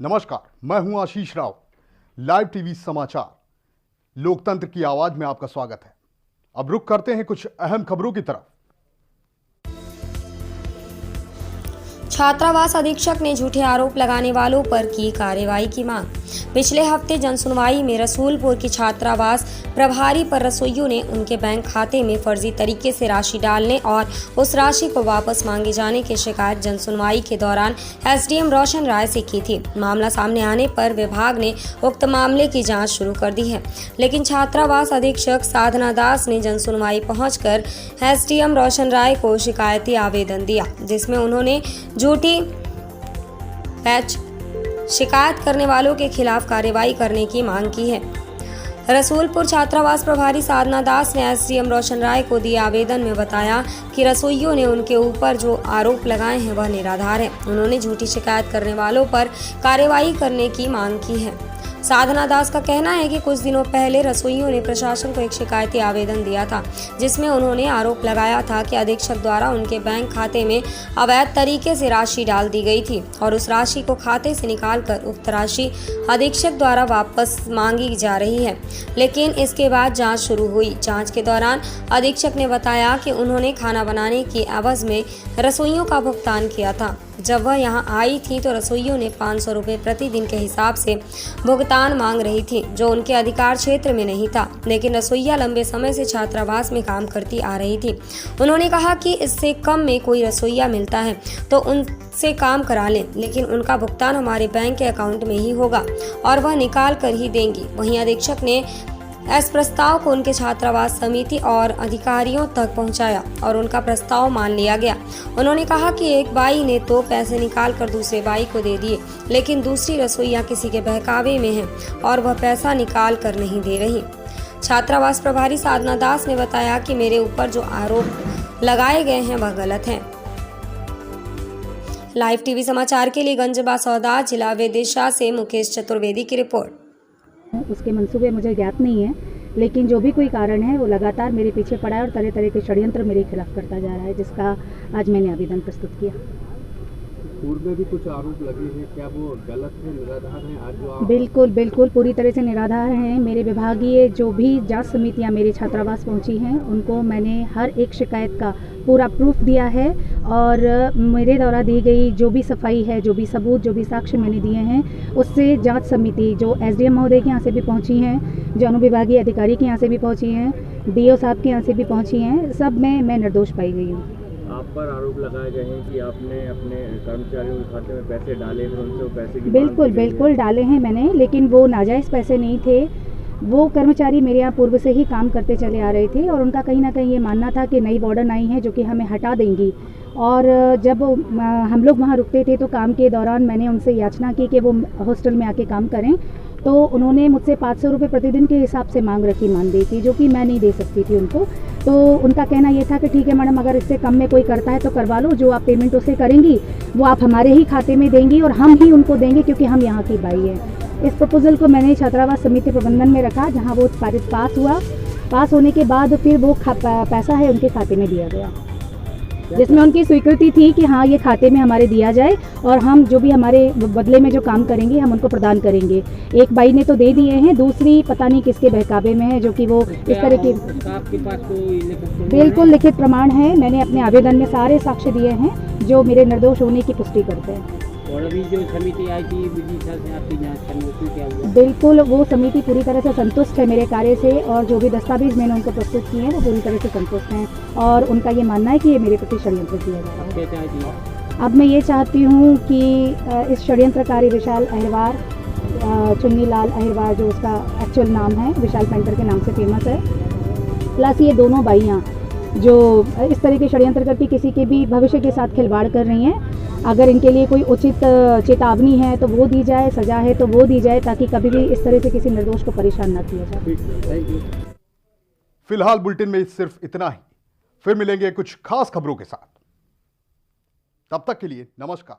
नमस्कार, मैं हूं आशीष राव। लाइव टीवी समाचार लोकतंत्र की आवाज में आपका स्वागत है। अब रुख करते हैं कुछ अहम खबरों की तरफ। छात्रावास अधीक्षक ने झूठे आरोप लगाने वालों पर की कार्रवाई की मांग। पिछले हफ्ते जनसुनवाई में रसूलपुर की छात्रावास प्रभारी पर रसोइयों ने उनके बैंक खाते में फर्जी तरीके से राशि डालने और उस राशि को वापस मांगे जाने की शिकायत जनसुनवाई के दौरान एसडीएम रोशन राय से की थी। मामला सामने आने पर विभाग ने उक्त मामले की जांच शुरू कर दी है, लेकिन छात्रावास अधीक्षक साधना दास ने जनसुनवाई पहुंचकर एसडीएम रोशन राय को शिकायती आवेदन दिया, जिसमें उन्होंने झूठी पैच शिकायत करने वालों के खिलाफ कार्रवाई करने की मांग की है। रसूलपुर छात्रावास प्रभारी साधना दास ने एसडीएम रोशन राय को दिए आवेदन में बताया कि रसोइयों ने उनके ऊपर जो आरोप लगाए हैं वह निराधार है। उन्होंने झूठी शिकायत करने वालों पर कार्रवाई करने की मांग की है। साधना दास का कहना है कि कुछ दिनों पहले रसोइयों ने प्रशासन को एक शिकायती आवेदन दिया था, जिसमें उन्होंने आरोप लगाया था कि अधीक्षक द्वारा उनके बैंक खाते में अवैध तरीके से राशि डाल दी गई थी और उस राशि को खाते से निकालकर उक्त राशि अधीक्षक द्वारा वापस मांगी जा रही है। लेकिन इसके बाद जांच शुरू हुई। जांच के दौरान अधीक्षक ने बताया कि उन्होंने खाना बनाने की एवज में रसोइयों का भुगतान किया था। जब वह यहां आई थी तो रसोइयों ने 500 रुपये प्रतिदिन के हिसाब से भुगतान मांग रही थी, जो उनके अधिकार क्षेत्र में नहीं था। लेकिन रसोइया लंबे समय से छात्रावास में काम करती आ रही थी। उन्होंने कहा कि इससे कम में कोई रसोइया मिलता है तो उनसे काम करा लें, लेकिन उनका भुगतान हमारे बैंक के अकाउंट में ही होगा और वह निकाल कर ही देंगी। वहीं अधीक्षक ने इस प्रस्ताव को उनके छात्रावास समिति और अधिकारियों तक पहुंचाया और उनका प्रस्ताव मान लिया गया। उन्होंने कहा कि एक बाई ने तो पैसे निकाल कर दूसरे बाई को दे दिए, लेकिन दूसरी रसोइया किसी के बहकावे में है और वह पैसा निकाल कर नहीं दे रही। छात्रावास प्रभारी साधना दास ने बताया कि मेरे ऊपर जो आरोप लगाए गए हैं वह गलत हैं। लाइव टीवी समाचार के लिए गंजबासौदा जिला विदिशा से मुकेश चतुर्वेदी की रिपोर्ट। उसके मंसूबे मुझे ज्ञात नहीं है, लेकिन जो भी कोई कारण है वो लगातार मेरे पीछे पड़ा है और तरह तरह के षड्यंत्र मेरे खिलाफ करता जा रहा है, जिसका आज मैंने आवेदन प्रस्तुत किया। पूर्व में भी कुछ आरोप लगे हैं, क्या वो गलत है, निराधार हैं? आज जो आप... बिल्कुल पूरी तरह से निराधार हैं। मेरे विभागीय जो भी जांच समितियां मेरे छात्रावास पहुंची हैं, उनको मैंने हर एक शिकायत का पूरा प्रूफ दिया है और मेरे द्वारा दी गई जो भी सफाई है, जो भी सबूत, जो भी साक्ष्य मैंने दिए हैं, उससे जांच समिति जो एसडीएम महोदय के यहाँ से भी पहुँची हैं, जो अनुविभागीय अधिकारी के यहाँ से भी पहुँची हैं, डीओ साहब के यहाँ से भी पहुँची हैं, सब में मैं निर्दोष पाई गई हूँ। आप पर आरोप लगाए गए हैं कि आपने अपने कर्मचारियों के खाते में पैसे डाले हैं, उनसे वो पैसे की बिल्कुल डाले हैं मैंने, लेकिन वो नाजायज़ पैसे नहीं थे। वो कर्मचारी मेरे यहाँ पूर्व से ही काम करते चले आ रहे थे और उनका कहीं ना कहीं ये मानना था कि नई वार्डन आई हैं जो कि हमें हटा देंगी। और जब हम लोग वहाँ रुकते थे तो काम के दौरान मैंने उनसे याचना की कि वो हॉस्टल में आके काम करें, तो उन्होंने मुझसे 500 रुपये प्रतिदिन के हिसाब से मांग रखी मानदेय की, जो कि मैं नहीं दे सकती थी उनको। तो उनका कहना ये था कि ठीक है मैडम, अगर इससे कम में कोई करता है तो करवा लो, जो आप पेमेंट उससे करेंगी वो आप हमारे ही खाते में देंगी और हम ही उनको देंगे क्योंकि हम यहाँ की बाई है। इस प्रपोजल को मैंने छात्रावास समिति प्रबंधन में रखा, जहाँ वो पास हुआ। पास होने के बाद फिर वो पैसा है उनके खाते में दिया गया, जिसमें उनकी स्वीकृति थी कि हाँ ये खाते में हमारे दिया जाए और हम जो भी हमारे बदले में जो काम करेंगे हम उनको प्रदान करेंगे। एक बाई ने तो दे दिए हैं, दूसरी पता नहीं किसके बहकावे में है, जो कि वो इस तरह की। आपके पास कोई बिल्कुल लिखित प्रमाण है, मैंने अपने आवेदन में सारे साक्ष्य दिए हैं जो मेरे निर्दोष होने की पुष्टि करते हैं। और अभी जो समिति आई थी विदिशा से आपकी जांच करने, उसमें क्या हुआ? बिल्कुल, वो समिति पूरी तरह से संतुष्ट है मेरे कार्य से और जो भी दस्तावेज मैंने उनको प्रस्तुत किए हैं वो पूरी तरह से संतुष्ट हैं और उनका ये मानना है कि ये मेरे प्रति षड्यंत्र किया जा रहा है। क्या चाहती हैं? अब मैं ये चाहती हूँ कि इस षड्यंत्रकारी विशाल अहिरवार, चुन्नीलाल अहिरवार जो उसका एक्चुअल नाम है, विशाल पेंटर के नाम से फेमस है, प्लस ये दोनों बाइयाँ जो इस तरह के षड्यंत्र करके किसी के भी भविष्य के साथ खिलवाड़ कर रही हैं, अगर इनके लिए कोई उचित चेतावनी है तो वो दी जाए, सजा है तो वो दी जाए, ताकि कभी भी इस तरह से किसी निर्दोष को परेशान न किया जाए। फिलहाल बुलेटिन में सिर्फ इतना ही। फिर मिलेंगे कुछ खास खबरों के साथ। तब तक के लिए नमस्कार।